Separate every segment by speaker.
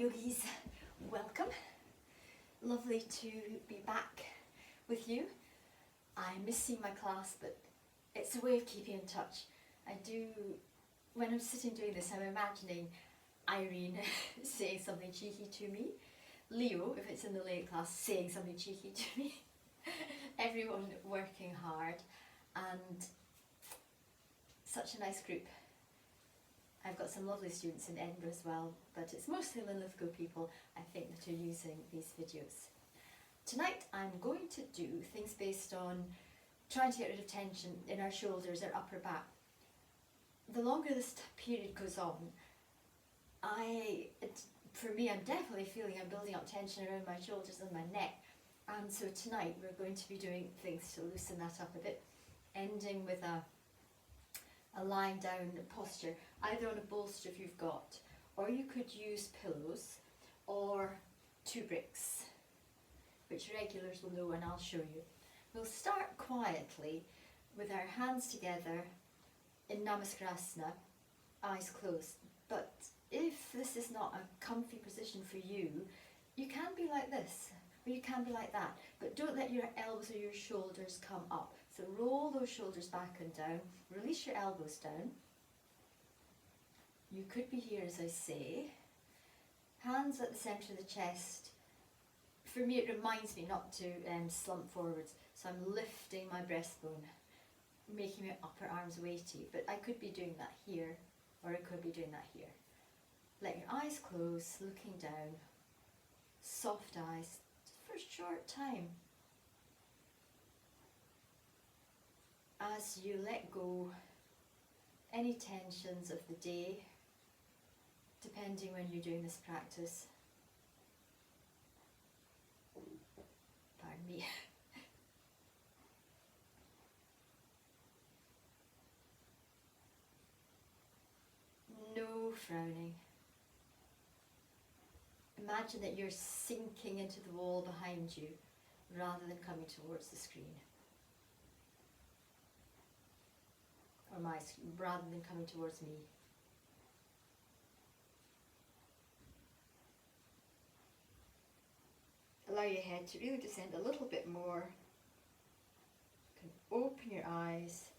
Speaker 1: yogis, welcome. Lovely to be back with you. I miss seeing my class, but it's a way of keeping in touch. When I'm sitting doing this, I'm imagining Irene saying something cheeky to me, Leo, if it's in the late class, saying something cheeky to me, everyone working hard, and such a nice group. I've got some lovely students in Edinburgh as well, but it's mostly Linlithgow people, I think, that are using these videos. Tonight I'm going to do things based on trying to get rid of tension in our shoulders, our upper back. The longer this period goes on, for me, I'm definitely feeling I'm building up tension around my shoulders and my neck, and so tonight we're going to be doing things to loosen that up a bit, ending with a lying down posture, either on a bolster if you've got, or you could use pillows or 2 bricks, which regulars will know and I'll show you. We'll start quietly with our hands together in Namaskar-asana, eyes closed. But if this is not a comfy position for you, you can be like this, or you can be like that, but don't let your elbows or your shoulders come up. So roll those shoulders back and down, release your elbows down. You could be here as I say, hands at the centre of the chest. For me it reminds me not to slump forwards, so I'm lifting my breastbone, making my upper arms weighty, but I could be doing that here, or I could be doing that here. Let your eyes close, looking down, soft eyes, just for a short time. As you let go any tensions of the day, depending when you're doing this practice. Pardon me. No frowning. Imagine that you're sinking into the wall behind you rather than coming towards the screen. Or my screen, rather than coming towards me. Allow your head to really descend a little bit more. You can open your eyes,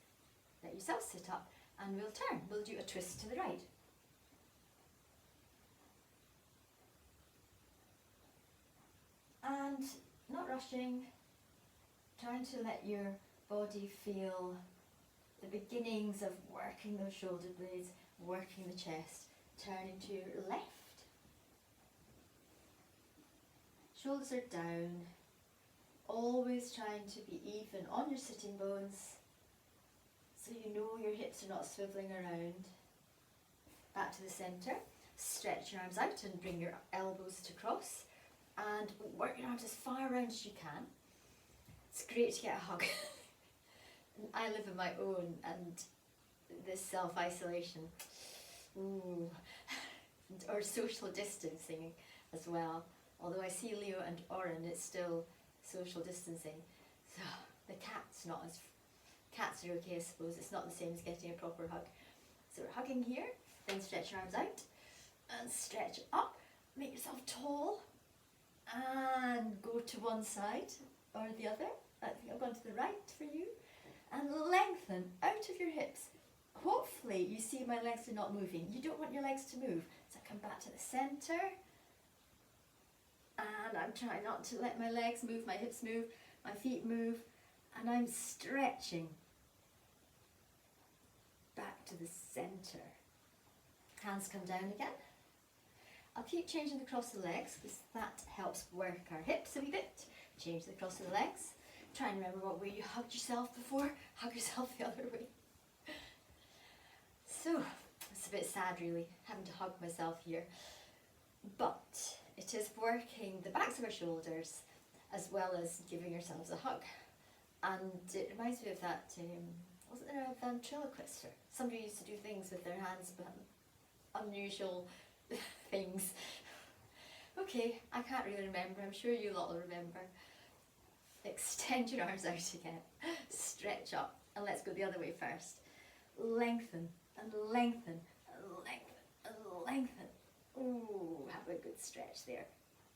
Speaker 1: let yourself sit up, and we'll turn. We'll do a twist to the right. And not rushing, trying to let your body feel the beginnings of working those shoulder blades, working the chest, turning to your left. Shoulders are down, always trying to be even on your sitting bones, so you know your hips are not swiveling around. Back to the centre, stretch your arms out and bring your elbows to cross, and work your arms as far around as you can. It's great to get a hug. I live on my own, and this self-isolation, or social distancing as well. Although I see Leo and Oren, it's still social distancing. So the cats are okay, I suppose. It's not the same as getting a proper hug. So we're hugging here, then stretch your arms out and stretch up. Make yourself tall and go to one side or the other. I think I've gone to the right for you. And lengthen out of your hips. Hopefully you see my legs are not moving. You don't want your legs to move. So I come back to the centre. And I'm trying not to let my legs move, my hips move, my feet move. And I'm stretching back to the centre. Hands come down again. I'll keep changing the cross of the legs because that helps work our hips a wee bit. Change the cross of the legs. Try and remember what way you hugged yourself before. Hug yourself the other way. So, it's a bit sad really, having to hug myself here. But it is working the backs of our shoulders as well as giving yourselves a hug. And it reminds me of that, wasn't there a ventriloquist? Or somebody used to do things with their hands, but unusual things. Okay, I can't really remember. I'm sure you lot will remember. Extend your arms out again, stretch up, and let's go the other way first. Lengthen and lengthen and lengthen and lengthen. Ooh, have a good stretch. stretch there.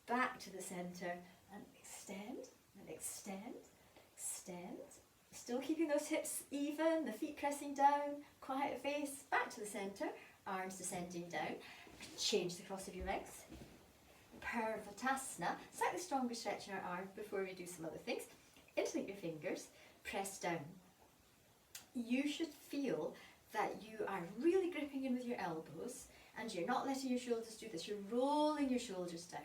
Speaker 1: Back to the centre and extend and extend, extend. Still keeping those hips even, the feet pressing down, quiet face, back to the centre, arms descending down. Change the cross of your legs. Purvatasana, slightly stronger stretch in our arms before we do some other things. Interlink your fingers, press down. You should feel that you are really gripping in with your elbows and you're not letting your shoulders do this, you're rolling your shoulders down.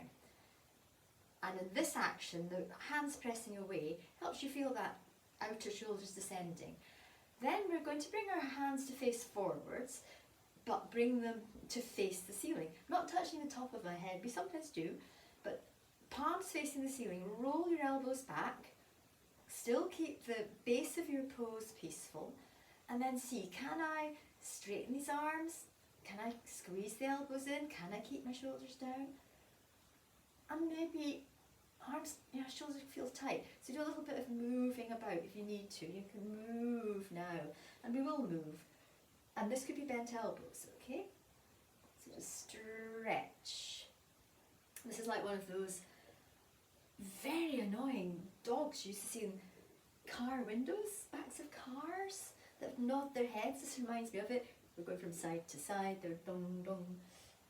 Speaker 1: And in this action, the hands pressing away helps you feel that outer shoulders descending. Then we're going to bring our hands to face forwards, but bring them to face the ceiling. Not touching the top of my head, we sometimes do, but palms facing the ceiling, roll your elbows back, still keep the base of your pose peaceful, and then see, can I straighten these arms? Can I squeeze the elbows in? Can I keep my shoulders down? And maybe arms, shoulders feel tight. So do a little bit of moving about if you need to. You can move now, and we will move. And this could be bent elbows, okay? So just stretch. This is like one of those very annoying dogs you used to see in car windows, backs of cars, that nod their heads. This reminds me of it. We're going from side to side, they're dong dong.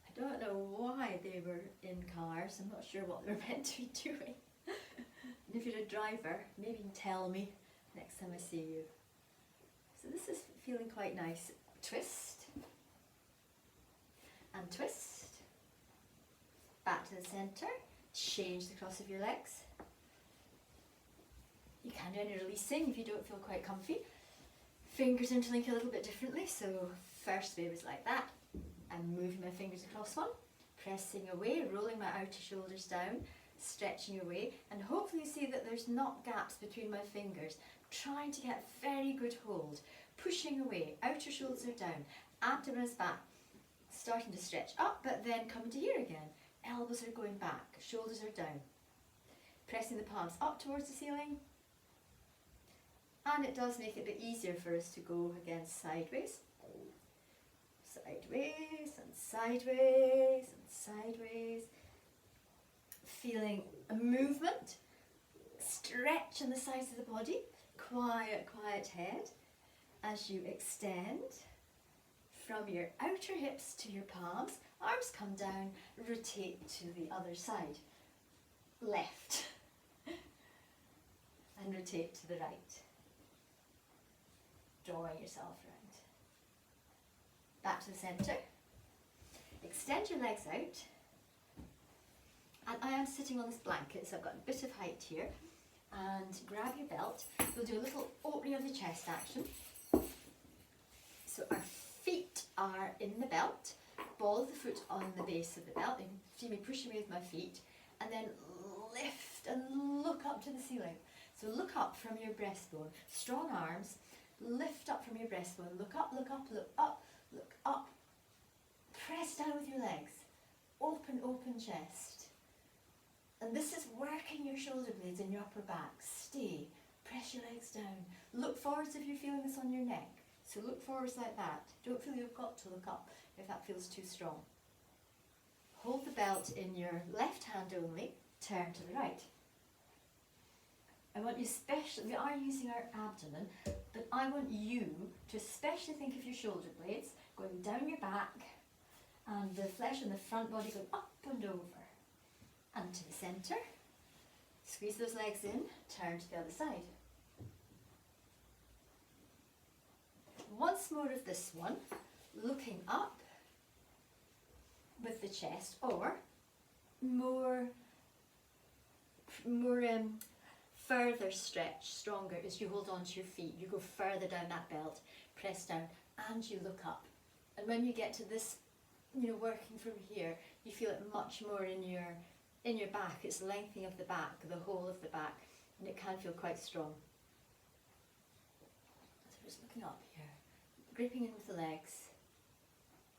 Speaker 1: I don't know why they were in cars, I'm not sure what they're meant to be doing. And if you're a driver, maybe you can tell me next time I see you. So this is feeling quite nice. Twist, and twist, back to the centre, change the cross of your legs. You can do any releasing if you don't feel quite comfy. Fingers interlink a little bit differently, so first wave is like that. I'm moving my fingers across one, pressing away, rolling my outer shoulders down, stretching away, and hopefully you see that there's not gaps between my fingers. Trying to get very good hold, pushing away, outer shoulders are down, abdomen is back, starting to stretch up, but then coming to here again. Elbows are going back, shoulders are down. Pressing the palms up towards the ceiling. And it does make it a bit easier for us to go again sideways. Sideways and sideways and sideways. Feeling a movement, stretch on the sides of the body, quiet, quiet head as you extend from your outer hips to your palms, arms come down, rotate to the other side, left, and rotate to the right, drawing yourself around. Back to the centre, extend your legs out, and I am sitting on this blanket, so I've got a bit of height here, and grab your belt. We'll do a little opening of the chest action. So our feet are in the belt, ball of the foot on the base of the belt. You can see me pushing away with my feet, and then lift and look up to the ceiling. So look up from your breastbone, strong arms, lift up from your breastbone, look up, look up, look up, look up. Press down with your legs, open, open chest. And this is working your shoulder blades and your upper back. Stay, press your legs down. Look forwards if you're feeling this on your neck. So look forwards like that. Don't feel you've got to look up if that feels too strong. Hold the belt in your left hand only, turn to the right. I want you especially, we are using our abdomen, but I want you to especially think of your shoulder blades going down your back and the flesh on the front body going up and over. And to the centre, squeeze those legs in, turn to the other side. Once more of this one, looking up with the chest, or more further stretch, stronger, as you hold on to your feet. You go further down that belt, press down, and you look up. And when you get to this, working from here, you feel it much more in your back. It's lengthening of the back, the whole of the back, and it can feel quite strong. So just looking up here, gripping in with the legs,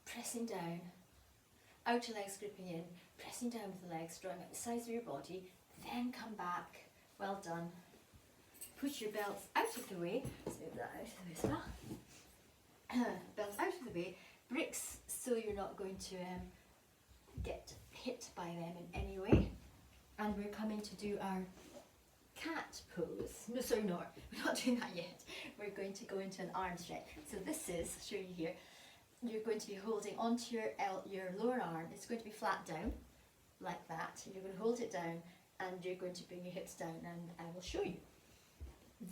Speaker 1: pressing down, outer legs gripping in, pressing down with the legs, drawing out the sides of your body, then come back. Well done. Push your belts out of the way, let's move that out of the way as well. Belts out of the way, bricks so you're not going to get hit by them in any way. And we're coming to do our cat pose. No, sorry, no, we're not doing that yet. We're going to go into an arm stretch. So this is, I'll show you here, you're going to be holding onto your lower arm. It's going to be flat down, like that. You're going to hold it down and you're going to bring your hips down, and I will show you.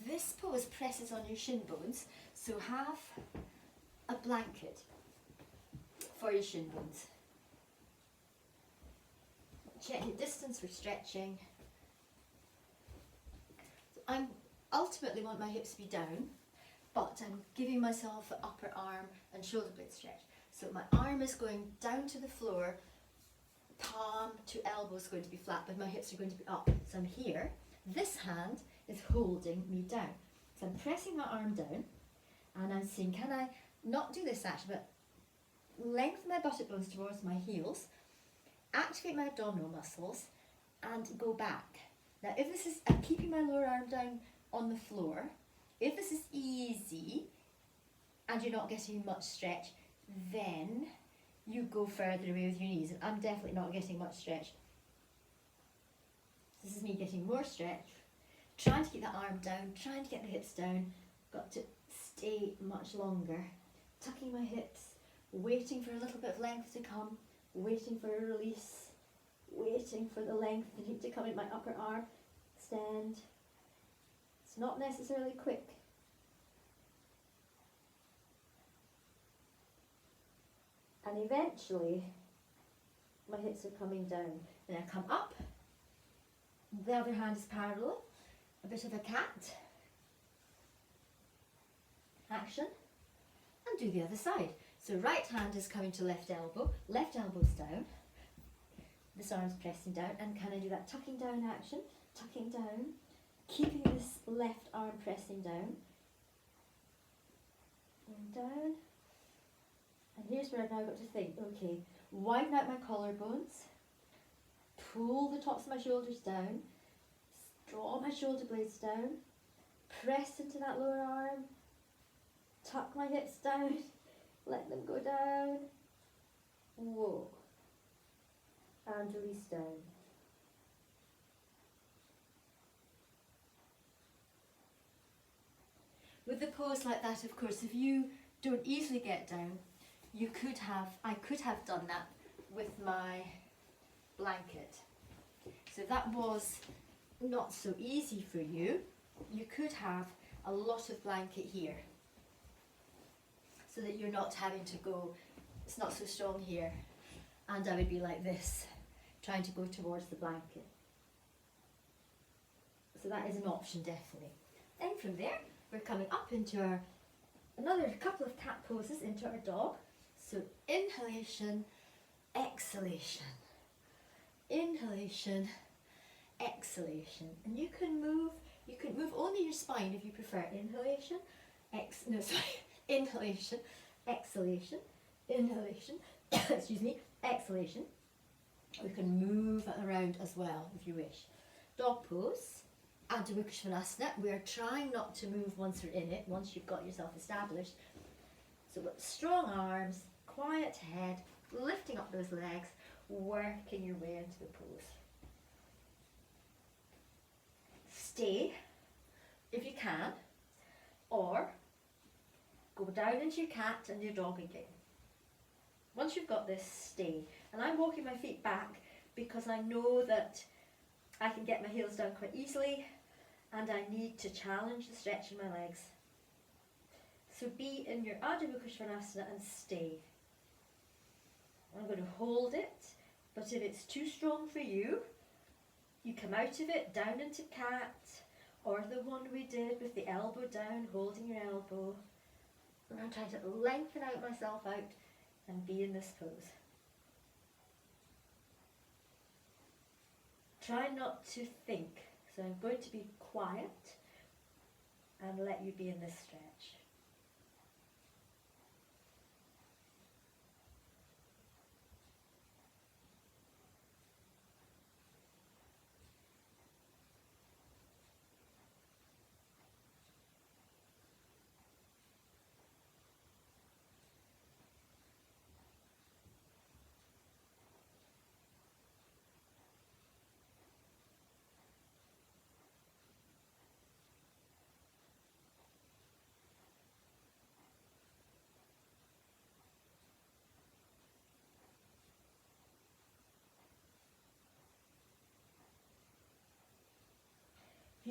Speaker 1: This pose presses on your shin bones, so have a blanket for your shin bones. Check your distance for stretching. So I ultimately want my hips to be down, but I'm giving myself an upper arm and shoulder blade stretch. So my arm is going down to the floor, palm to elbow is going to be flat, but my hips are going to be up. So I'm here. This hand is holding me down. So I'm pressing my arm down and I'm saying, can I not do this actually, but lengthen my buttock bones towards my heels, activate my abdominal muscles and go back. Now if this is, I'm keeping my lower arm down on the floor. If this is easy and you're not getting much stretch, then you go further away with your knees, and I'm definitely not getting much stretch. This is me getting more stretch, trying to keep the arm down, trying to get the hips down, got to stay much longer, tucking my hips, waiting for a little bit of length to come, waiting for a release, waiting for the length to come in my upper arm, stand. It's not necessarily quick. And eventually, my hips are coming down. Then I come up, the other hand is parallel, a bit of a cat action, and do the other side. So right hand is coming to left elbow's down, this arm's pressing down, and can I do that tucking down action, tucking down, keeping this left arm pressing down, and down. And here's where I've now got to think, okay, widen out my collarbones, pull the tops of my shoulders down, draw my shoulder blades down, press into that lower arm, tuck my hips down, let them go down, whoa, and release down. With a pose like that, of course, if you don't easily get down, I could have done that with my blanket. So that was not so easy for you. You could have a lot of blanket here, so that you're not having to go, it's not so strong here, and I would be like this, trying to go towards the blanket. So that is an option, definitely. Then from there, we're coming up into another couple of cat poses into our dog. So inhalation, exhalation, inhalation, exhalation. And you can move only your spine if you prefer. Inhalation, inhalation, exhalation, inhalation, excuse me, exhalation. You can move it around as well if you wish. Dog pose, Adho Mukha Svanasana. We are trying not to move once you're in it, once you've got yourself established. So with strong arms, quiet head, lifting up those legs, working your way into the pose. Stay if you can, or go down into your cat and your dog again. Once you've got this, stay. And I'm walking my feet back because I know that I can get my heels down quite easily, and I need to challenge the stretch in my legs. So be in your Adho Mukha Svanasana and stay. I'm going to hold it, but if it's too strong for you, you come out of it, down into cat, or the one we did with the elbow down, holding your elbow. And I'm trying to lengthen out myself out and be in this pose. Try not to think. So I'm going to be quiet and let you be in this stretch.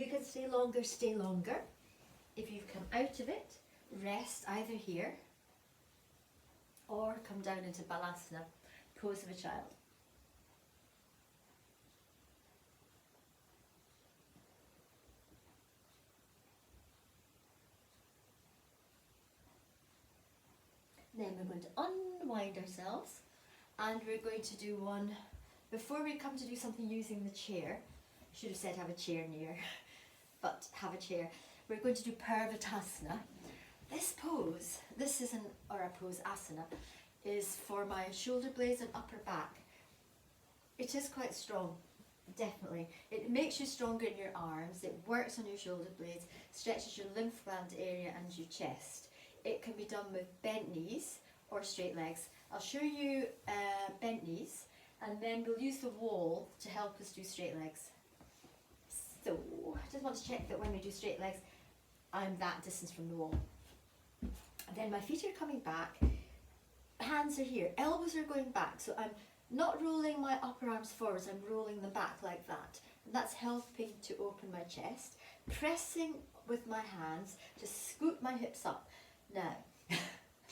Speaker 1: you can stay longer, stay longer. If you've come out of it, rest either here or come down into Balasana, pose of a child. Then we're going to unwind ourselves, and we're going to do one, before we come to do something using the chair, I should have said have a chair near, but have a chair. We're going to do Parvatasana. This pose, this is a pose asana, is for my shoulder blades and upper back. It is quite strong, definitely. It makes you stronger in your arms, it works on your shoulder blades, stretches your lymph gland area and your chest. It can be done with bent knees or straight legs. I'll show you bent knees, and then we'll use the wall to help us do straight legs. So, I just want to check that when we do straight legs, I'm that distance from the wall. And then my feet are coming back, hands are here, elbows are going back, so I'm not rolling my upper arms forwards, I'm rolling them back like that. And that's helping to open my chest, pressing with my hands to scoop my hips up. Now,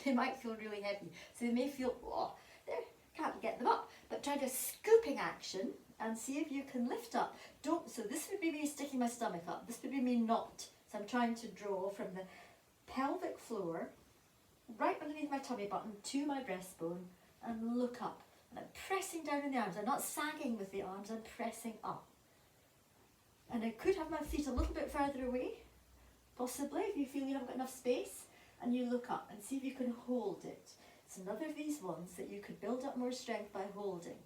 Speaker 1: they might feel really heavy, so they may feel, oh, there, can't get them up, but try a scooping action and see if you can lift up. So this would be me sticking my stomach up, this would be me not. So I'm trying to draw from the pelvic floor, right underneath my tummy button to my breastbone, and look up. And I'm pressing down in the arms, I'm not sagging with the arms, I'm pressing up. And I could have my feet a little bit further away, possibly, if you feel you haven't got enough space. And you look up and see if you can hold it. It's another of these ones that you could build up more strength by holding.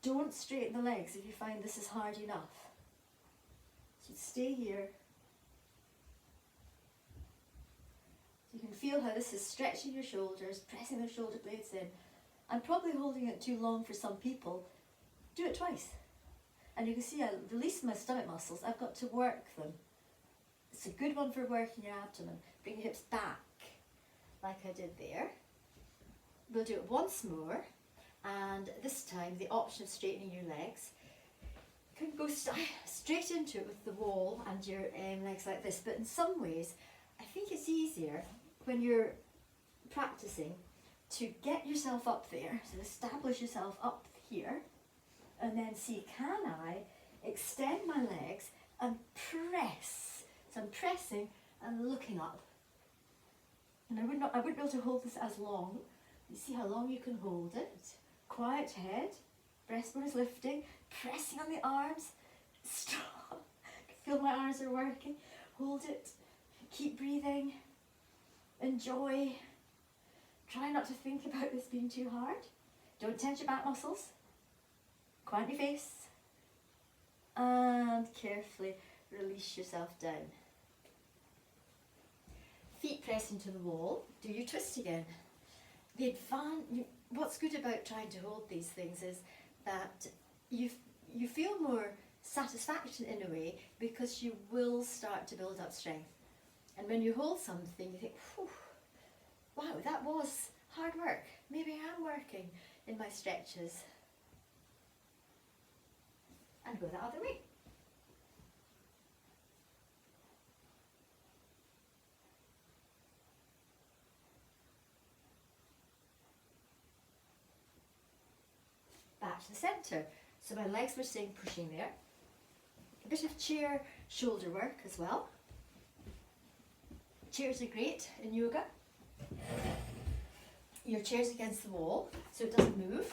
Speaker 1: Don't straighten the legs if you find this is hard enough. So stay here. So you can feel how this is stretching your shoulders, pressing the shoulder blades in. I'm probably holding it too long for some people. Do it twice. And you can see I release my stomach muscles. I've got to work them. It's a good one for working your abdomen. Bring your hips back, like I did there. We'll do it once more, and this time the option of straightening your legs. You can go straight into it with the wall and your legs like this, but in some ways, I think it's easier when you're practicing to get yourself up there, so establish yourself up here, and then see, can I extend my legs and press? So I'm pressing and looking up. And I wouldn't be able to hold this as long. You see how long you can hold it. Quiet head, breastbone is lifting, pressing on the arms, strong. Feel my arms are working. Hold it, keep breathing, enjoy. Try not to think about this being too hard. Don't tense your back muscles. Quiet your face. And carefully release yourself down. Feet press into the wall. Do your twist again. What's good about trying to hold these things is that you feel more satisfaction in a way, because you will start to build up strength. And when you hold something, you think, wow, that was hard work. Maybe I am working in my stretches. And go the other way. Back to the centre. So my legs were staying pushing there. A bit of chair shoulder work as well. Chairs are great in yoga. Your chair's against the wall so it doesn't move.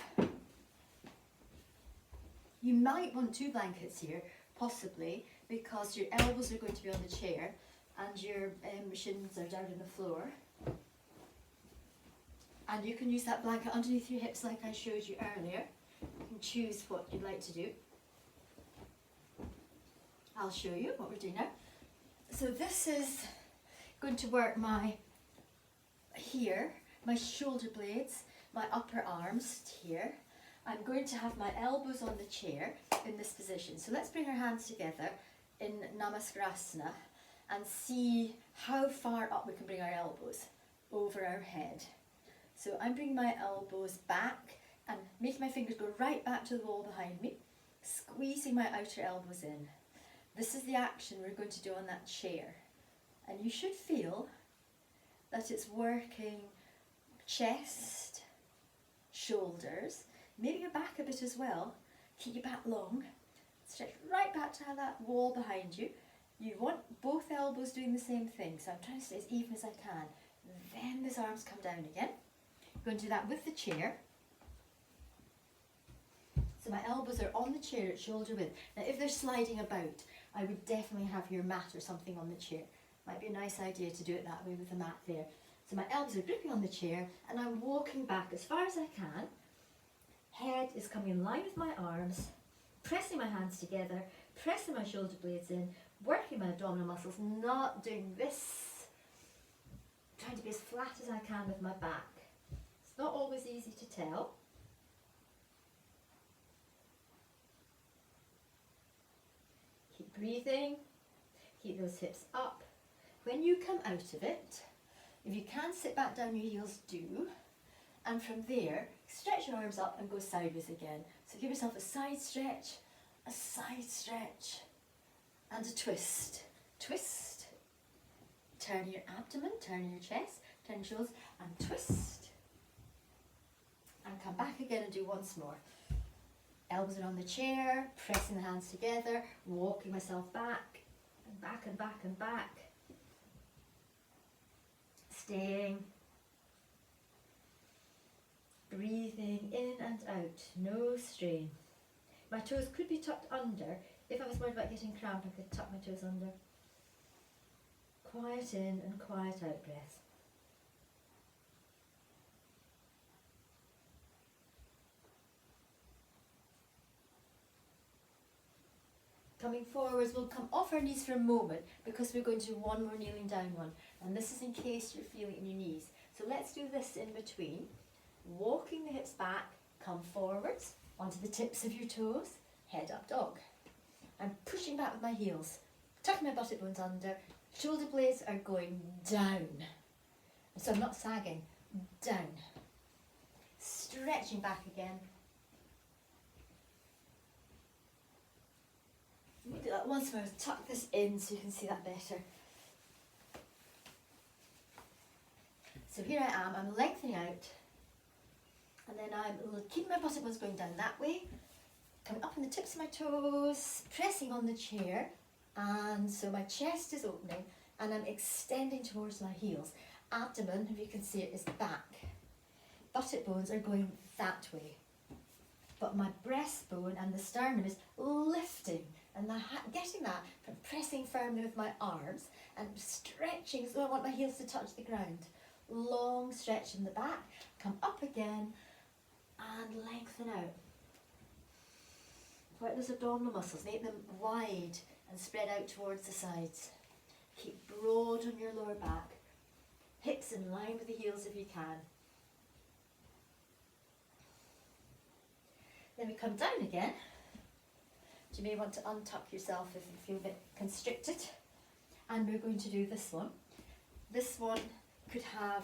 Speaker 1: You might want 2 blankets here, possibly, because your elbows are going to be on the chair and your shins are down on the floor. And you can use that blanket underneath your hips like I showed you earlier. You can choose what you'd like to do. I'll show you what we're doing now. So this is going to work my shoulder blades, my upper arms here. I'm going to have my elbows on the chair in this position. So let's bring our hands together in Namaskarasana and see how far up we can bring our elbows over our head. So I'm bringing my elbows back and making my fingers go right back to the wall behind me, squeezing my outer elbows in. This is the action we're going to do on that chair. And you should feel that it's working chest, shoulders, maybe your back a bit as well. Keep your back long. Stretch right back to that wall behind you. You want both elbows doing the same thing, so I'm trying to stay as even as I can. Then those arms come down again. I'm going to do that with the chair. So my elbows are on the chair at shoulder width. Now if they're sliding about, I would definitely have your mat or something on the chair. Might be a nice idea to do it that way with the mat there. So my elbows are gripping on the chair and I'm walking back as far as I can. Head is coming in line with my arms, pressing my hands together, pressing my shoulder blades in, working my abdominal muscles, not doing this. Trying to be as flat as I can with my back. It's not always easy to tell. Keep breathing, keep those hips up. When you come out of it, if you can sit back down your heels, do. And from there, stretch your arms up and go sideways again. So give yourself a side stretch, and a twist. Twist. Turn your abdomen, turn your chest, turn your shoulders, and twist. And come back again and do once more. Elbows are on the chair, pressing the hands together, walking myself back, and back and back and back. Staying. Breathing in and out, no strain. My toes could be tucked under. If I was worried about getting cramp, I could tuck my toes under. Quiet in and quiet out breath. Coming forwards, we'll come off our knees for a moment because we're going to do one more kneeling down one. And this is in case you're feeling it in your knees. So let's do this in between. Walking the hips back, come forwards onto the tips of your toes, head up dog. I'm pushing back with my heels, tucking my buttock bones under, shoulder blades are going down. So I'm not sagging, down. Stretching back again. Let me do that once more, tuck this in so you can see that better. So here I am, I'm lengthening out. And then I'm keeping my buttock bones going down that way, coming up on the tips of my toes, pressing on the chair, and so my chest is opening and I'm extending towards my heels. Abdomen, if you can see it, is back. Buttock bones are going that way. But my breastbone and the sternum is lifting and getting that from pressing firmly with my arms and stretching so I want my heels to touch the ground. Long stretch in the back, come up again, and lengthen out. Work those abdominal muscles, make them wide and spread out towards the sides. Keep broad on your lower back. Hips in line with the heels if you can. Then we come down again. You may want to untuck yourself if you feel a bit constricted. And we're going to do this one. This one could have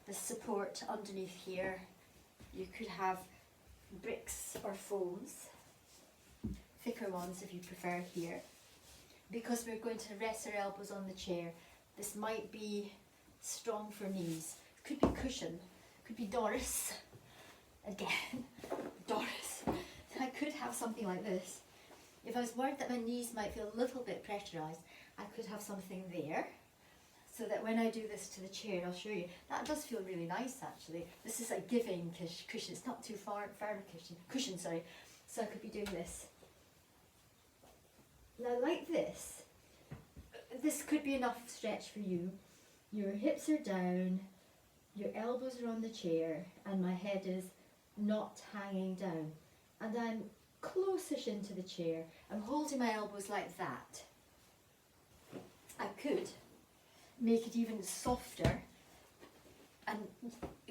Speaker 1: the support underneath here. You could have bricks or foams, thicker ones if you prefer here. Because we're going to rest our elbows on the chair, this might be strong for knees. Could be cushion, could be Doris. Again, Doris. I could have something like this. If I was worried that my knees might feel a little bit pressurised, I could have something there. So that when I do this to the chair, I'll show you, that does feel really nice actually. This is a giving cushion, it's not too firm a cushion, sorry. So I could be doing this. Now like this could be enough stretch for you. Your hips are down, your elbows are on the chair, and my head is not hanging down. And I'm close-ish into the chair. I'm holding my elbows like that. I could make it even softer and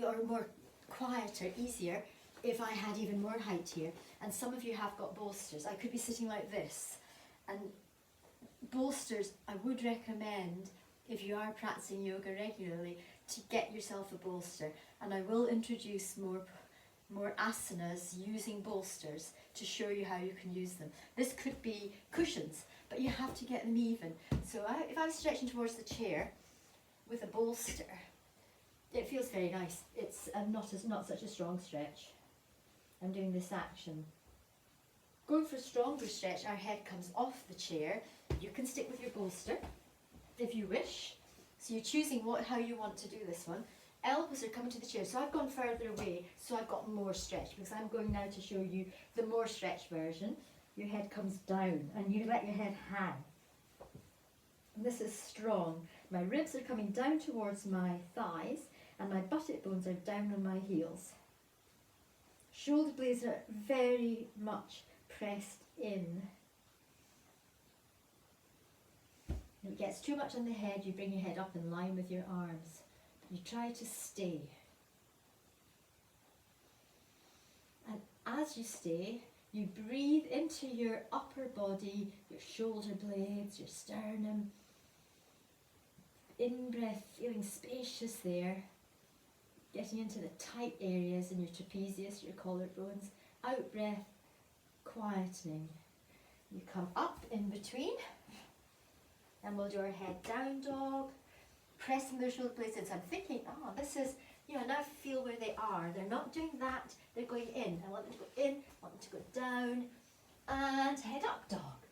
Speaker 1: or more quieter, easier if I had even more height here. And some of you have got bolsters. I could be sitting like this. And bolsters, I would recommend, if you are practicing yoga regularly, to get yourself a bolster. And I will introduce more asanas using bolsters to show you how you can use them. This could be cushions, but you have to get them even. So if I'm stretching towards the chair with a bolster, it feels very nice. It's not such a strong stretch. I'm doing this action. Going for a stronger stretch, our head comes off the chair. You can stick with your bolster if you wish. So you're choosing how you want to do this one. Elbows are coming to the chair, so I've gone further away, so I've got more stretch, because I'm going now to show you the more stretch version. Your head comes down, and you let your head hang. And this is strong. My ribs are coming down towards my thighs, and my buttock bones are down on my heels. Shoulder blades are very much pressed in. If it gets too much on the head, you bring your head up in line with your arms. You try to stay. And as you stay, you breathe into your upper body, your shoulder blades, your sternum. In breath, feeling spacious there. Getting into the tight areas in your trapezius, your collarbones. Out breath, quietening. You come up in between. And we'll do our head down dog. Pressing their shoulder blades in. So I'm thinking, this is, now feel where they are. They're not doing that, they're going in. I want them to go in, I want them to go down, and head up dog.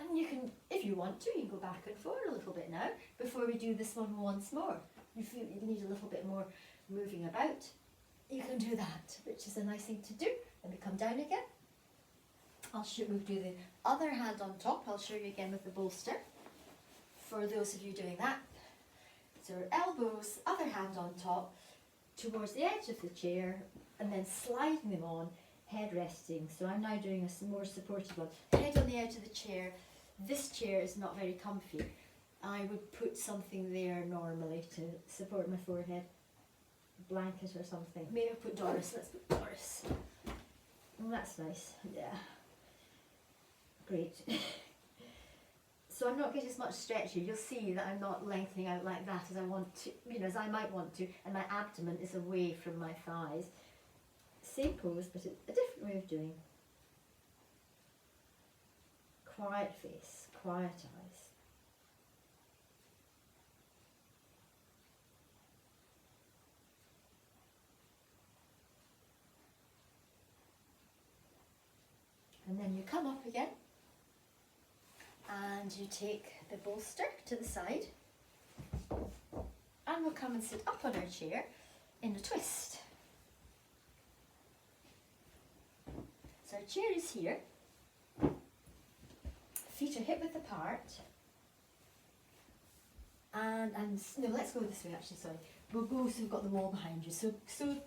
Speaker 1: And you can, if you want to, you can go back and forward a little bit now, before we do this one once more. You feel you need a little bit more moving about. You can do that, which is a nice thing to do. Then we come down again. We'll do the other hand on top. I'll show you again with the bolster, for those of you doing that. So elbows, other hand on top, towards the edge of the chair, and then sliding them on, head resting. So I'm now doing a more supportive one. Head on the edge of the chair. This chair is not very comfy. I would put something there normally to support my forehead. A blanket or something. Maybe I'll put Doris. Let's put Doris. Oh, that's nice. Yeah. Great. So I'm not getting as much stretch here. You'll see that I'm not lengthening out like that as I want to, as I might want to, and my abdomen is away from my thighs. Same pose, but a different way of doing. Quiet face, quiet eyes. And then you come up again. And you take the bolster to the side, and we'll come and sit up on our chair in a twist. So our chair is here, feet are hip width apart, and no, let's go this way actually, sorry. We'll go so we've got the wall behind you. So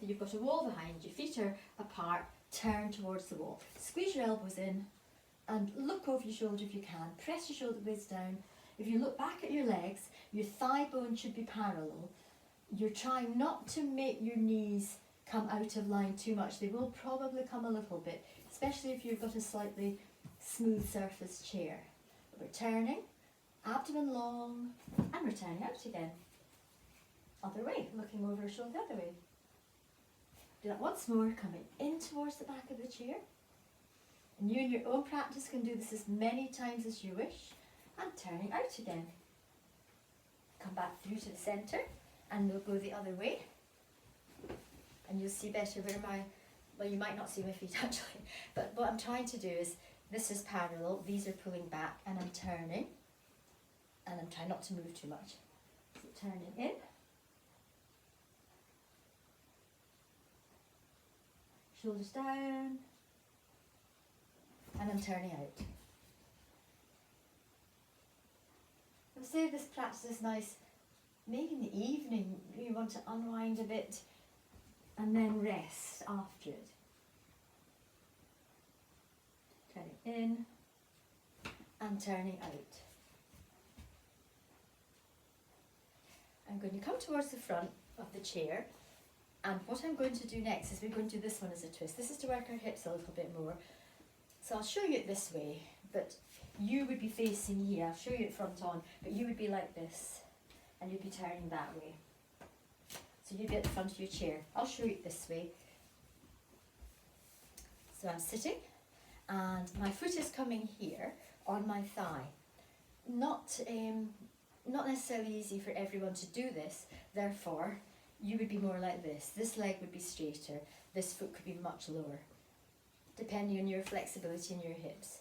Speaker 1: you've got a wall behind you, feet are apart, turn towards the wall. Squeeze your elbows in, and look over your shoulder if you can. Press your shoulder blades down. If you look back at your legs, your thigh bone should be parallel. You're trying not to make your knees come out of line too much. They will probably come a little bit, especially if you've got a slightly smooth surface chair. We're turning, abdomen long, and we're turning out again. Other way, looking over your shoulder the other way. Do that once more, coming in towards the back of the chair. And you in your own practice can do this as many times as you wish, and turning out again. Come back through to the centre, and we'll go the other way. And you'll see better where well, you might not see my feet actually, but what I'm trying to do is, this is parallel, these are pulling back, and I'm turning, and I'm trying not to move too much. So turning in. Shoulders down. And I'm turning out. I'll say this practice is nice, maybe in the evening you want to unwind a bit and then rest after it. Turning in and turning out. I'm going to come towards the front of the chair, and what I'm going to do next is we're going to do this one as a twist. This is to work our hips a little bit more. So I'll show you it this way, but you would be facing here. I'll show you it front on, but you would be like this, and you'd be turning that way. So you'd be at the front of your chair. I'll show you it this way. So I'm sitting, and my foot is coming here. on my thigh. Not necessarily easy for everyone to do this, therefore you would be more like this. This leg would be straighter, this foot could be much lower, depending on your flexibility in your hips.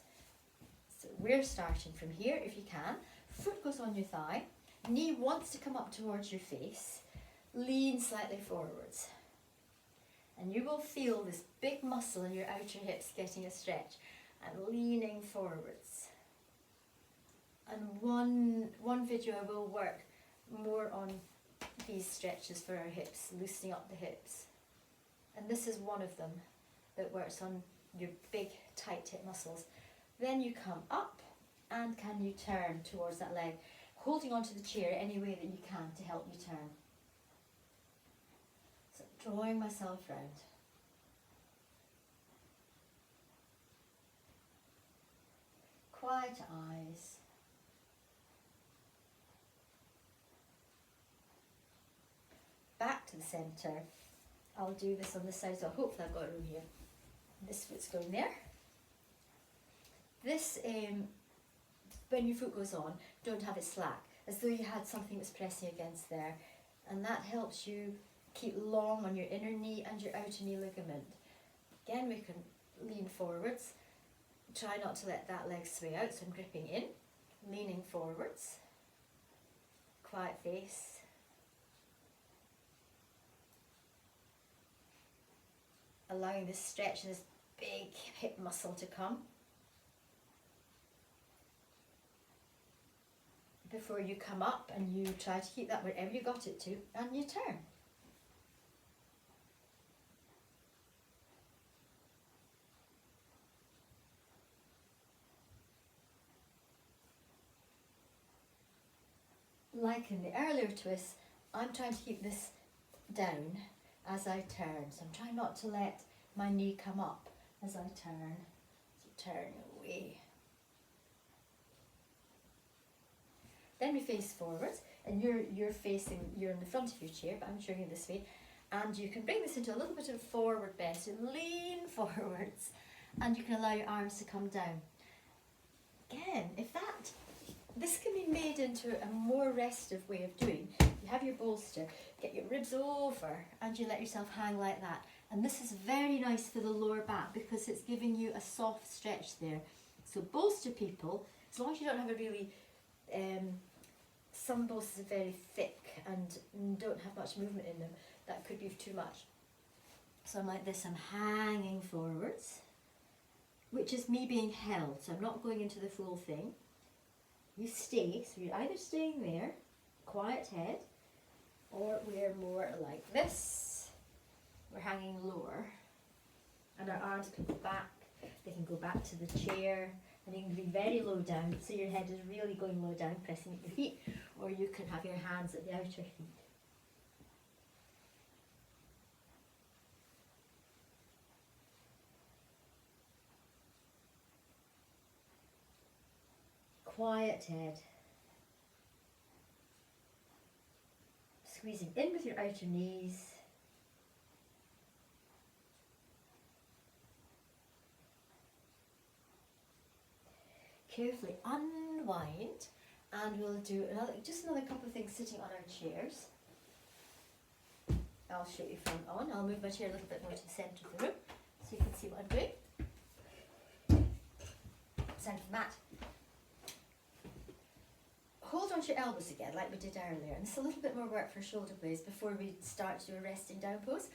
Speaker 1: So we're starting from here if you can. Foot goes on your thigh, knee wants to come up towards your face, lean slightly forwards. And you will feel this big muscle in your outer hips getting a stretch and leaning forwards. And one video I will work more on these stretches for our hips, loosening up the hips. And this is one of them that works on your big tight hip muscles. Then you come up and can you turn towards that leg, holding onto the chair any way that you can to help you turn. So drawing myself round. Quiet eyes. Back to the centre. I'll do this on this side, so hopefully I've got room here. This foot's going there. This, when your foot goes on, don't have it slack, as though you had something that's pressing against there. And that helps you keep long on your inner knee and your outer knee ligament. Again, we can lean forwards. Try not to let that leg sway out, so I'm gripping in, leaning forwards. Quiet face. Allowing this stretch, this big hip muscle to come. Before you come up, and you try to keep that wherever you got it to, and you turn. Like in the earlier twists, I'm trying to keep this down as I turn. So I'm trying not to let my knee come up as I turn. So turn away. Then we face forwards, and you're in the front of your chair, but I'm showing you this way. And you can bring this into a little bit of forward bend, so lean forwards, and you can allow your arms to come down. Again, this can be made into a more restive way of doing. You have your bolster, get your ribs over, and you let yourself hang like that. And this is very nice for the lower back because it's giving you a soft stretch there. So bolster people, as long as you don't have a really, some bolsters are very thick and don't have much movement in them, that could be too much. So I'm like this, I'm hanging forwards, which is me being held, so I'm not going into the full thing. You stay, so you're either staying there, quiet head, or we're more like this. We're hanging lower, and our arms can go back. They can go back to the chair, and you can be very low down, so your head is really going low down, pressing at your feet, or you can have your hands at the outer feet. Quiet head. Squeezing in with your outer knees. Carefully unwind, and we'll do just another couple of things sitting on our chairs. I'll show you from on. I'll move my chair a little bit more to the centre of the room so you can see what I'm doing. Centre of the mat. Hold onto your elbows again like we did earlier, and it's a little bit more work for shoulder blades before we start to do a resting down pose.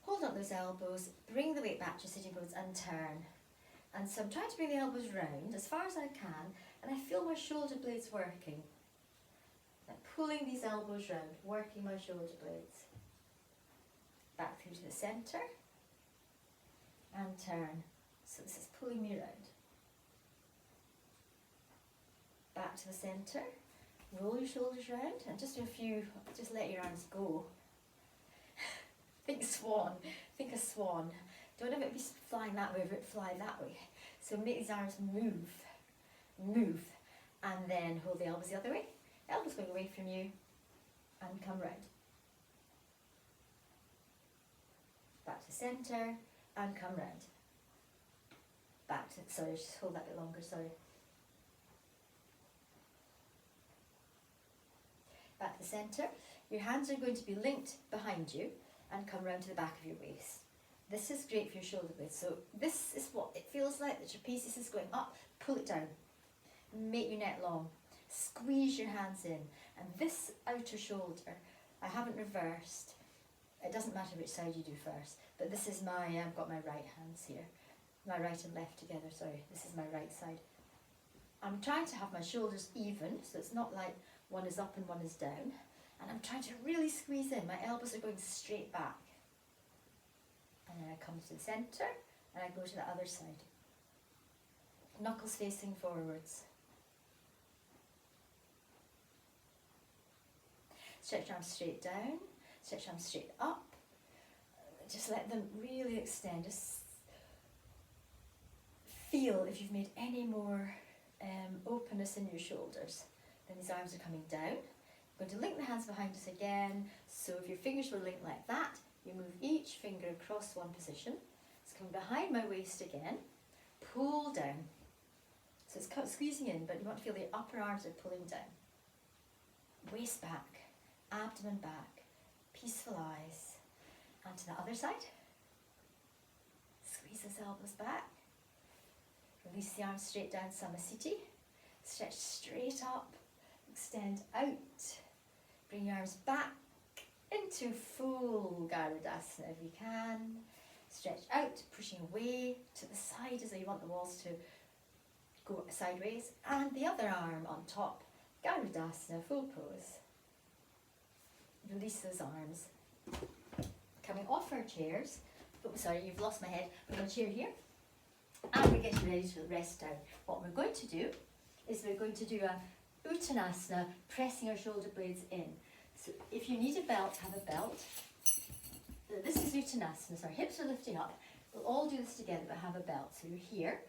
Speaker 1: Hold on those elbows, bring the weight back to your sitting pose and turn. And so I'm trying to bring the elbows round as far as I can, and I feel my shoulder blades working. I'm pulling these elbows round, working my shoulder blades. Back through to the centre, and turn. So this is pulling me round. Back to the centre. Roll your shoulders round and just do a few, just let your arms go. Think swan, think a swan. Don't have it be flying that way, but fly that way. So make these arms move, move, and then hold the elbows the other way. Elbows going away from you, and come round. Back to centre, and come round. Back to, sorry, just hold that a bit longer, sorry. back to the centre. Your hands are going to be linked behind you and come round to the back of your waist. This is great for your shoulder blades. So this is what it feels like. The trapezius is going up, pull it down. Make your neck long. Squeeze your hands in. And this outer shoulder, I haven't reversed. It doesn't matter which side you do first. But this is my, I've got my right hands here. My right and left together, sorry. This is my right side. I'm trying to have my shoulders even, so it's not like one is up and one is down. And I'm trying to really squeeze in. My elbows are going straight back. And then I come to the centre and I go to the other side. Knuckles facing forwards. Stretch your arms straight down, stretch your arms straight up. Just let them really extend. Just feel if you've made any more openness in your shoulders. Then these arms are coming down. I'm going to link the hands behind us again. So if your fingers were linked like that, you move each finger across one position. It's coming behind my waist again. Pull down. So it's squeezing in, but you want to feel the upper arms are pulling down. Waist back, abdomen back, peaceful eyes. And to the other side. Squeeze those elbows back. Release the arms straight down, Samasthiti. Stretch straight up, extend out. Bring your arms back into full Garudasana if you can. Stretch out, pushing away to the side as though you want the walls to go sideways. And the other arm on top, Garudasana, full pose. Release those arms. Coming off our chairs. Oh, sorry, you've lost my head. We're on a chair here. And we're getting ready to rest down. What we're going to do is we're going to do a Uttanasana, pressing our shoulder blades in. So if you need a belt, have a belt. This is Uttanasana, so our hips are lifting up. We'll all do this together, but have a belt. So you're here,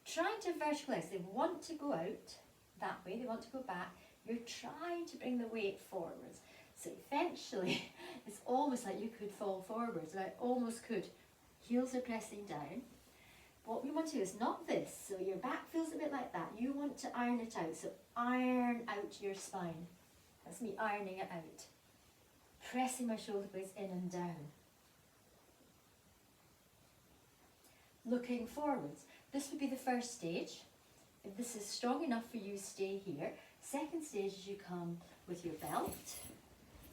Speaker 1: trying to verticalize. They want to go out that way, they want to go back. You're trying to bring the weight forwards. So eventually, it's almost like you could fall forwards, and I almost could. Heels are pressing down. What we want to do is not this, so your back feels a bit like that. You want to iron it out, so iron out your spine. That's me ironing it out. Pressing my shoulder blades in and down. Looking forwards. This would be the first stage. If this is strong enough for you, stay here. Second stage is you come with your belt.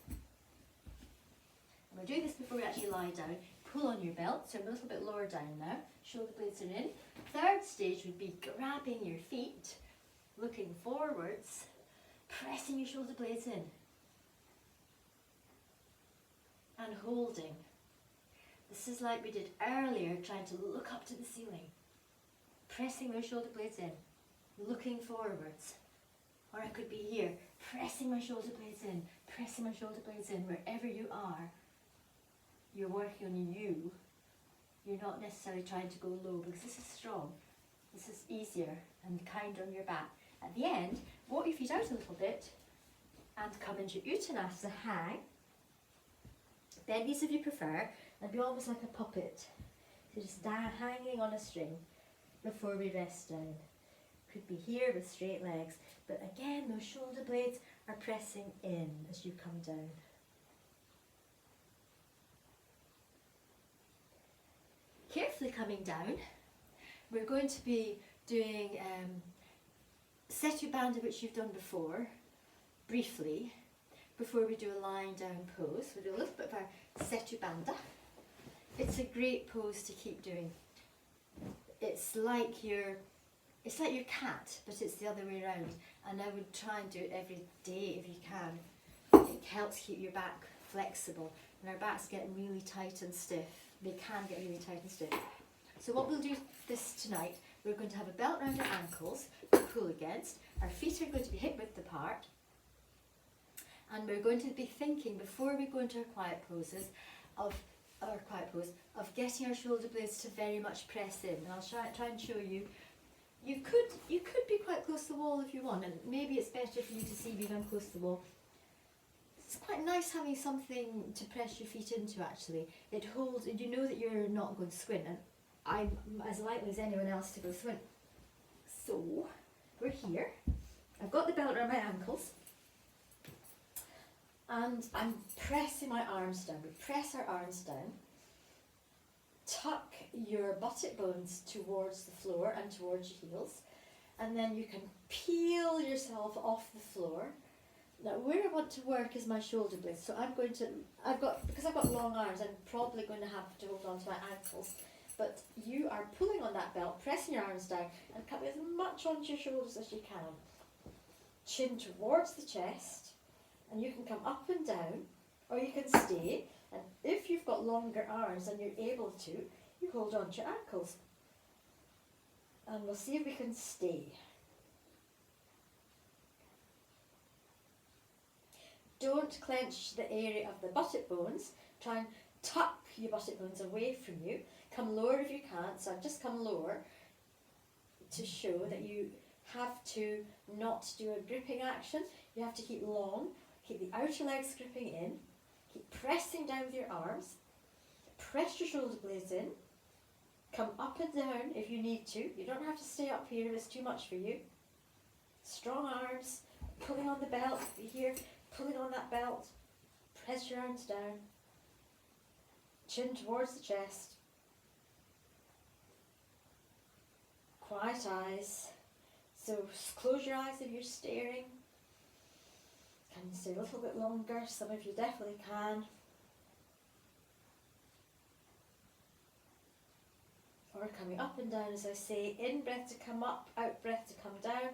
Speaker 1: And we're doing this before we actually lie down. Pull on your belt, so I'm a little bit lower down now. Shoulder blades are in. Third stage would be grabbing your feet, looking forwards, pressing your shoulder blades in, and holding. This is like we did earlier, trying to look up to the ceiling. Pressing those shoulder blades in, looking forwards. Or I could be here, pressing my shoulder blades in, pressing my shoulder blades in, wherever you are. You're working on you. You're not necessarily trying to go low, because this is strong. This is easier and kinder on your back. At the end, walk your feet out a little bit and come into Uttanasana, hang. Bend knees if you prefer, and be almost like a puppet. So just hanging on a string before we rest down. Could be here with straight legs, but again, those shoulder blades are pressing in as you come down. Carefully coming down, we're going to be doing Setu Bandha, which you've done before, briefly, before we do a lying down pose. We'll do a little bit of our Setu Bandha. It's a great pose to keep doing. It's like your cat, but it's the other way around. And I would try and do it every day if you can. It helps keep your back flexible. And our backs get really tight and stiff. They can get really tight and stiff. So what we'll do this tonight, we're going to have a belt around our ankles to pull against. Our feet are going to be hip width apart. And we're going to be thinking, before we go into our quiet poses, of getting our shoulder blades to very much press in. And I'll try and show you. You could be quite close to the wall if you want, and maybe it's better for you to see me when I'm close to the wall. It's quite nice having something to press your feet into, actually. It holds, and you know that you're not going to squint, and I'm as likely as anyone else to go squint. So, we're here. I've got the belt around my ankles.
Speaker 2: And I'm pressing my arms down. We press our arms down. Tuck your buttock bones towards the floor and towards your heels. And then you can peel yourself off the floor. Now where I want to work is my shoulder blades. So because I've got long arms, I'm probably going to have to hold on to my ankles. But you are pulling on that belt, pressing your arms down and coming as much onto your shoulders as you can. Chin towards the chest, and you can come up and down, or you can stay. And if you've got longer arms and you're able to, you hold on to your ankles. And we'll see if we can stay. Don't clench the area of the buttock bones. Try and tuck your buttock bones away from you. Come lower if you can't. So I've just come lower to show that you have to not do a gripping action. You have to keep long. Keep the outer legs gripping in. Keep pressing down with your arms. Press your shoulder blades in. Come up and down if you need to. You don't have to stay up here if it's too much for you. Strong arms. Pulling on the belt here. Pulling on that belt, press your arms down, chin towards the chest, quiet eyes, so close your eyes if you're staring, can you stay a little bit longer? Some of you definitely can. Or coming up and down as I say, in breath to come up, out breath to come down.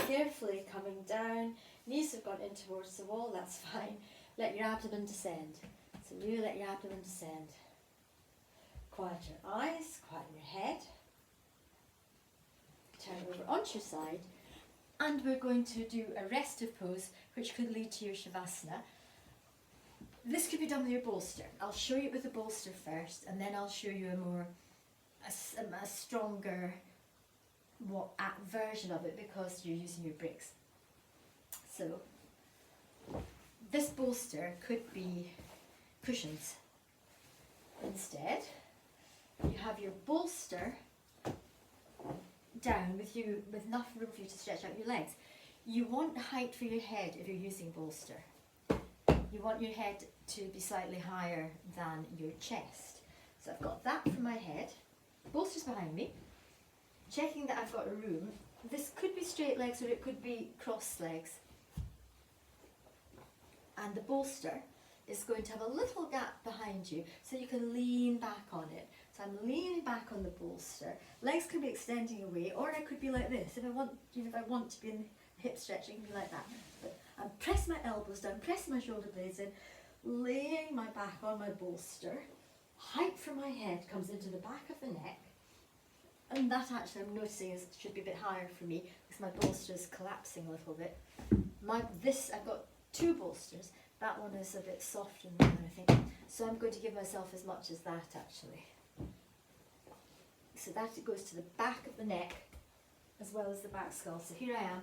Speaker 2: Carefully coming down, knees have gone in towards the wall, that's fine. Let your abdomen descend. So you let your abdomen descend. Quiet your eyes, quiet your head. Turn over onto your side. And we're going to do a restive pose, which could lead to your Shavasana. This could be done with your bolster. I'll show you with the bolster first, and then I'll show you a stronger version of it because you're using your bricks. So this bolster could be cushions. Instead, you have your bolster down with enough room for you to stretch out your legs. You want height for your head if you're using bolster. You want your head to be slightly higher than your chest. So I've got that for my head. Bolster's behind me. Checking that I've got a room. This could be straight legs or it could be cross legs. And the bolster is going to have a little gap behind you so you can lean back on it. So I'm leaning back on the bolster. Legs can be extending away, or I could be like this. If I want to be in hip stretching, it can be like that. But I'm pressing my elbows down, pressing my shoulder blades in, laying my back on my bolster. Height from my head comes into the back of the neck. And that actually I'm noticing should be a bit higher for me because my bolster is collapsing a little bit. I've got two bolsters. That one is a bit softer than the other, I think. So I'm going to give myself as much as that actually. So that goes to the back of the neck as well as the back skull. So here I am.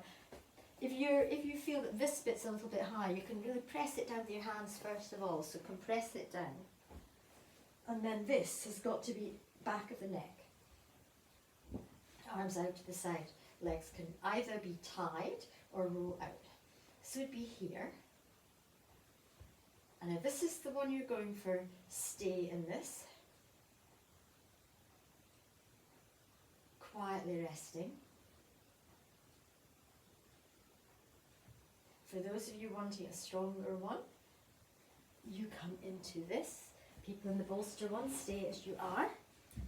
Speaker 2: If you feel that this bit's a little bit high, you can really press it down with your hands first of all. So compress it down. And then this has got to be back of the neck. Arms out to the side. Legs can either be tied or roll out. So it'd be here. And if this is the one you're going for, stay in this. Quietly resting. For those of you wanting a stronger one, you come into this. People in the bolster one, stay as you are.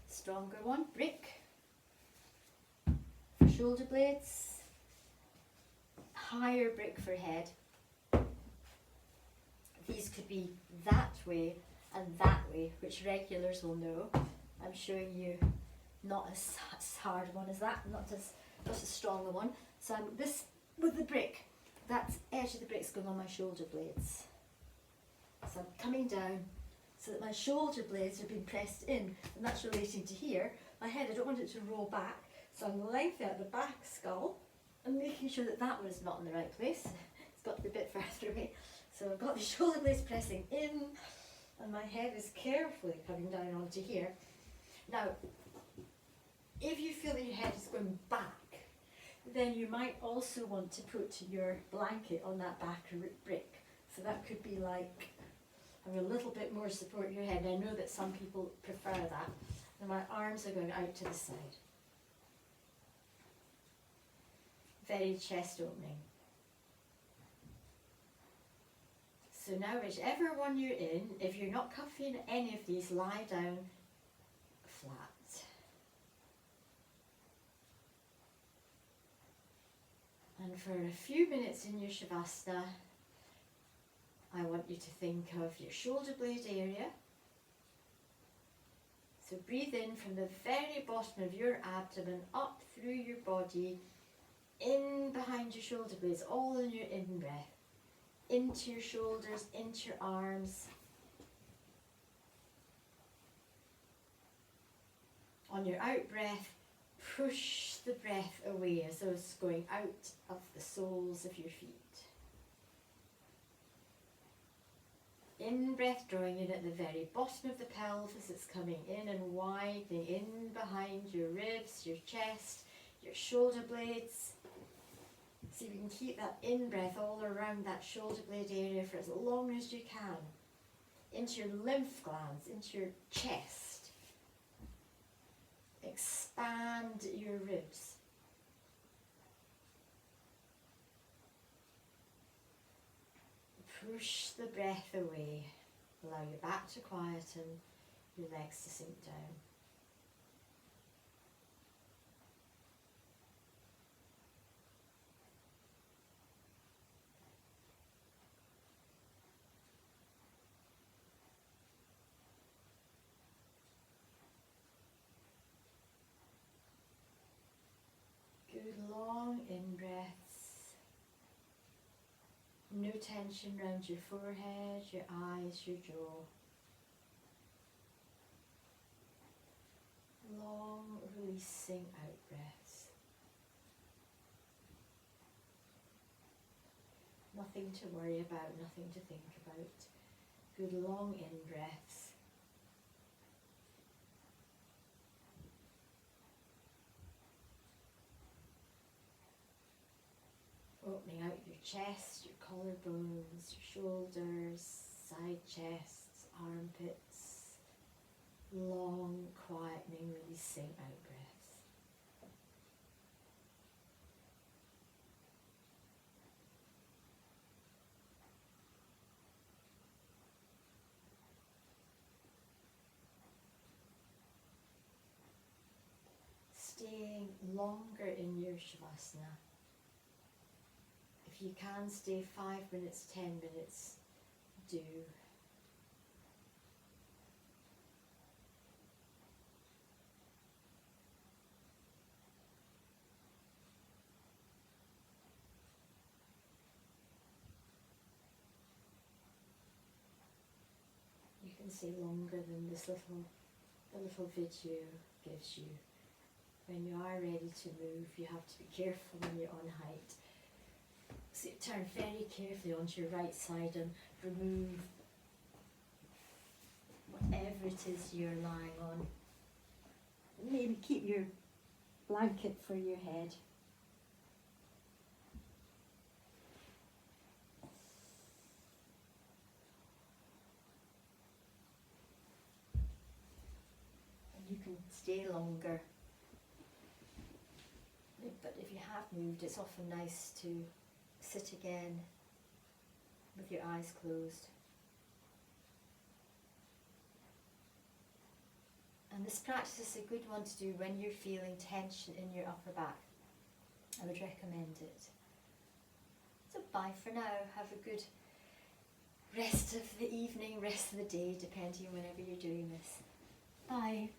Speaker 2: Stronger one, brick. For shoulder blades, higher brick for head. These could be that way and that way, which regulars will know. I'm showing you not as hard one as that, not as strong a one. So I'm this with the brick. That edge of the brick's going on my shoulder blades. So I'm coming down so that my shoulder blades are being pressed in, and that's relating to here. My head, I don't want it to roll back, so I'm lengthening out the back skull and making sure that that one is not in the right place. It's got to be a bit further away. So I've got the shoulder blades pressing in, and my head is carefully coming down onto here. Now, if you feel that your head is going back, then you might also want to put your blanket on that back brick So that could be like having a little bit more support in your head. I know that some people prefer that. And my arms are going out to the side. Very chest opening. So now whichever one you're in, if you're not comfy in any of these, lie down flat. And for a few minutes in your Shavasana, I want you to think of your shoulder blade area. So breathe in from the very bottom of your abdomen up through your body, in behind your shoulder blades, all in your in-breath. Into your shoulders, into your arms. On your out breath, push the breath away as though it's going out of the soles of your feet. In breath, drawing in at the very bottom of the pelvis, it's coming in and widening in behind your ribs, your chest, your shoulder blades. So you can keep that in-breath all around that shoulder blade area for as long as you can. Into your lymph glands, into your chest. Expand your ribs. Push the breath away. Allow your back to quieten, your legs to sink down. Good long in-breaths. No tension around your forehead, your eyes, your jaw. Long releasing out breaths. Nothing to worry about, nothing to think about. Good long in-breaths. Opening out your chest, your collarbones, your shoulders, side chests, armpits. Long, quietening, releasing out breaths. Staying longer in your Shavasana. If you can stay 5 minutes, 10 minutes, do. You can stay longer than the little video gives you. When you are ready to move, you have to be careful when you're on height. So you turn very carefully onto your right side and remove whatever it is you're lying on. Maybe keep your blanket for your head. And you can stay longer. But if you have moved, it's often nice to sit again with your eyes closed. And this practice is a good one to do when you're feeling tension in your upper back. I would recommend it. So bye for now. Have a good rest of the evening, rest of the day, depending on whenever you're doing this. Bye.